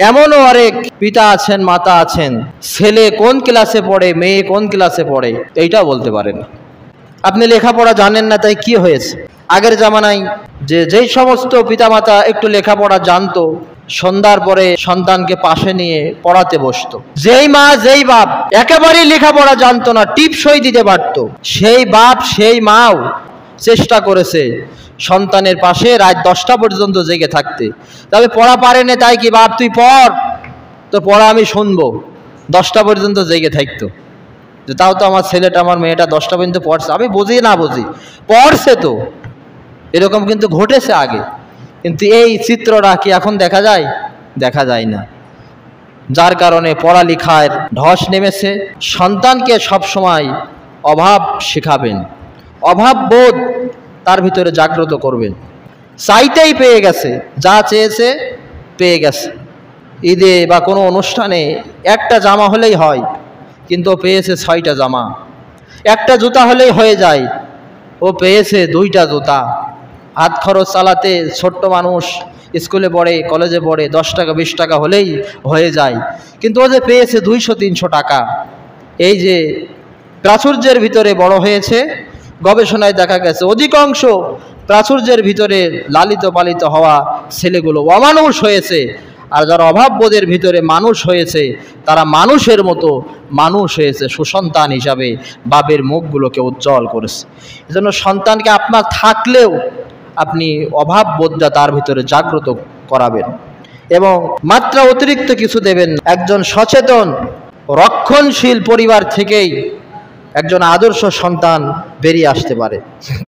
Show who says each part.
Speaker 1: এমনও অনেক পিতা আছেন, মাতা আছেন, ছেলে কোন ক্লাসে পড়ে, মেয়ে কোন ক্লাসে পড়ে এইটাও বলতে পারেন। আপনি লেখাপড়া জানেন না, তাই কি হয়েছে? আগের জামানায় যেই সমস্ত পিতামাতা একটু লেখাপড়া জানতো, সন্ধ্যার পরে সন্তানকে পাশে নিয়ে পড়াতে বসতো। যেই মা যেই বাপ একেবারেই লেখাপড়া জানতো না, টিপসই দিতে পারতো, সেই বাপ সেই মাও চেষ্টা করেছে সন্তানের পাশে রাত 10টা পর্যন্ত জেগে থাকতে। তবে পড়া পারেনি, তাই কি বাপ তুই পড়, তো পড়া আমি শুনবো, 10টা পর্যন্ত জেগে থাকতো। যে তাও তো আমার ছেলেটা আমার মেয়েটা 10টা পর্যন্ত পড়ছে, আমি বুঝি না বুঝি পড়ছে তো। এরকম কিন্তু ঘটেছে আগে, কিন্তু এই চিত্রটা কি এখন দেখা যায়? দেখা যায় না। যার কারণে পড়ালেখার ধস নেমেছে। সন্তানকে সবসময় অভাব শেখাবেন, অভাব বোধ তার ভিতরে জাগ্রত করবেন। চাইতেই পেয়ে গেছে, যা চেয়েছে পেয়ে গেছে। ঈদে বা কোনো অনুষ্ঠানে একটা জামা হলেই হয়, কিন্তু ও পেয়েছে 6টা জামা। একটা জুতা হলেই হয়ে যায়, ও পেয়েছে 2টা জুতা। হাত খরচ চালাতে ছোট্ট মানুষ, স্কুলে পড়ে, কলেজে পড়ে, 10 টাকা 20 টাকা হলেই হয়ে যায়, কিন্তু ও যে পেয়েছে 200-300 টাকা। এই যে প্রাচুর্যের ভিতরে বড় হয়েছে, গবেষণায় দেখা গেছে অধিকাংশ প্রাচুর্যের ভিতরে লালিত পালিত হওয়া ছেলেগুলো অমানুষ হয়েছে, আর যারা অভাববোধের ভিতরে মানুষ হয়েছে তারা মানুষের মতো মানুষ হয়েছে, সুসন্তান হিসাবে বাপের মুখগুলোকে উজ্জ্বল করেছে। এজন্য সন্তানকে আপনার থাকলেও আপনি অভাববোধটা তার ভিতরে জাগ্রত করাবেন এবং মাত্রা অতিরিক্ত কিছু দেবেন। একজন সচেতন রক্ষণশীল পরিবার থেকেই একজন আদর্শ সন্তান বেরিয়ে আসতে পারে।